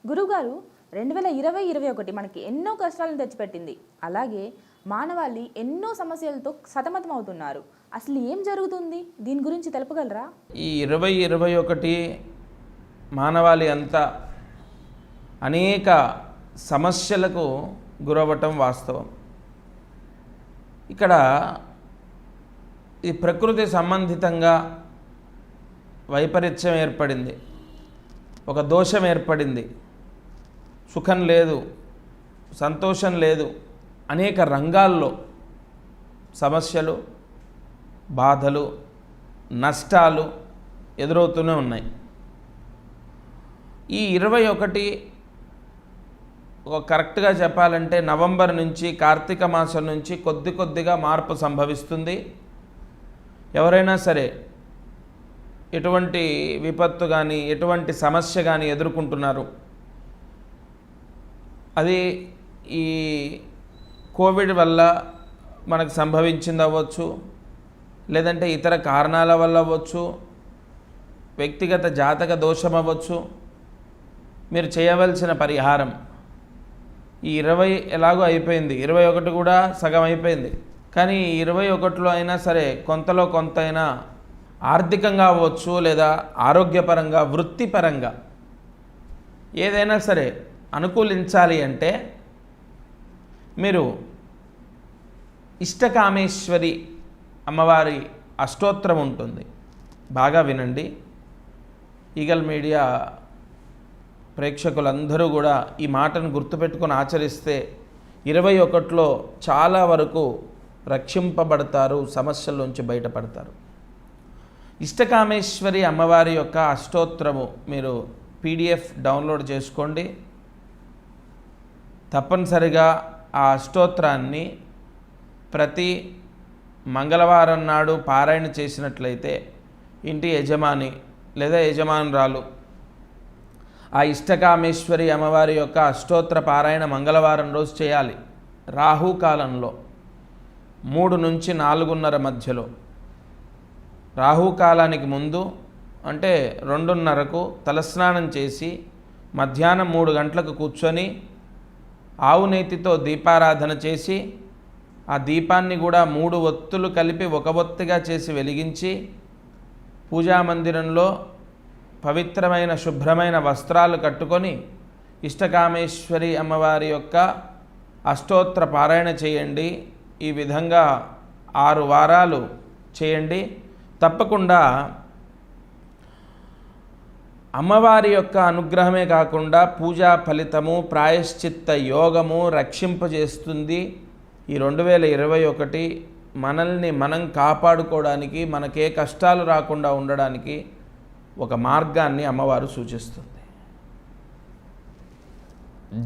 గురుగారు 2020-21 మనకి ఎన్నో కష్టాలను తెచ్చిపెట్టింది. అలాగే మానవాళి ఎన్నో సమస్యలతో సతమతం అవుతున్నారు. అసలు ఏం జరుగుతుంది? దీని గురించి తెలుపగలరా? ఈ 2021 మానవాళి అంతా అనేక సమస్యలకు గురవటం వాస్తవం. ఇక్కడ ఈ ప్రకృతి సంబంధితంగా వైపరీత్యం ఏర్పడింది, ఒక దోషం ఏర్పడింది, సుఖం లేదు, సంతోషం లేదు, అనేక రంగాల్లో సమస్యలు, బాధలు, నష్టాలు ఎదురవుతూనే ఉన్నాయి. ఈ 21 కరెక్ట్గా చెప్పాలంటే నవంబర్ నుంచి కార్తీక మాసం నుంచి కొద్దిగా మార్పు సంభవిస్తుంది. ఎవరైనా సరే ఎటువంటి విపత్తు కానీ ఎటువంటి సమస్య కానీ ఎదుర్కొంటున్నారు, అది ఈ కోవిడ్ వల్ల మనకు సంభవించింది అవ్వచ్చు, లేదంటే ఇతర కారణాల వల్ల అవ్వచ్చు, వ్యక్తిగత జాతక దోషం అవ్వచ్చు. మీరు చేయవలసిన పరిహారం, ఈ 20 ఎలాగో అయిపోయింది, 21 కూడా సగం అయిపోయింది. కానీ 21లో అయినా సరే కొంతలో కొంత అయినా ఆర్థికంగా అవ్వచ్చు, లేదా ఆరోగ్యపరంగా, వృత్తిపరంగా ఏదైనా సరే అనుకూలించాలి అంటే మీరు ఇష్టకామేశ్వరి అమ్మవారి అష్టోత్తరం ఉంటుంది, బాగా వినండి. ఈగల్ మీడియా ప్రేక్షకులందరూ కూడా ఈ మాటను గుర్తుపెట్టుకొని ఆచరిస్తే 21లో చాలా వరకు రక్షింపబడతారు, సమస్యల్లోంచి బయటపడతారు. ఇష్టకామేశ్వరి అమ్మవారి యొక్క అష్టోత్తరము మీరు PDF డౌన్లోడ్ చేసుకోండి. తప్పనిసరిగా ఆ అష్టోత్తరాన్ని ప్రతి మంగళవారం నాడు పారాయణ చేసినట్లయితే ఇంటి యజమాని లేదా యజమానురాలు ఆ ఇష్టకామేశ్వరి అమ్మవారి యొక్క అష్టోత్తర పారాయణ మంగళవారం రోజు చేయాలి. రాహుకాలంలో 3 నుంచి 4:30 మధ్యలో, రాహుకాలానికి ముందు అంటే 2:30కు తలస్నానం చేసి మధ్యాహ్నం 3 గంటలకు కూర్చొని ఆవు నేతితో దీపారాధన చేసి ఆ దీపాన్ని కూడా 3 ఒత్తులు కలిపి ఒక ఒత్తిగా చేసి వెలిగించి పూజామందిరంలో పవిత్రమైన శుభ్రమైన వస్త్రాలు కట్టుకొని ఇష్టకామేశ్వరి అమ్మవారి యొక్క అష్టోత్తర పారాయణ చేయండి. ఈ విధంగా 6 వారాలు చేయండి. తప్పకుండా అమ్మవారి యొక్క అనుగ్రహమే కాకుండా పూజా ఫలితము, ప్రాయశ్చిత్త యోగము రక్షింపజేస్తుంది. ఈ 2021 మనల్ని మనం కాపాడుకోవడానికి, మనకే కష్టాలు రాకుండా ఉండడానికి ఒక మార్గాన్ని అమ్మవారు సూచిస్తుంది.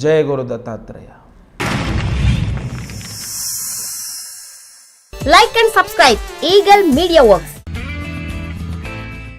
జయ గురు Dattatreya. Like and subscribe Eagle Media Works.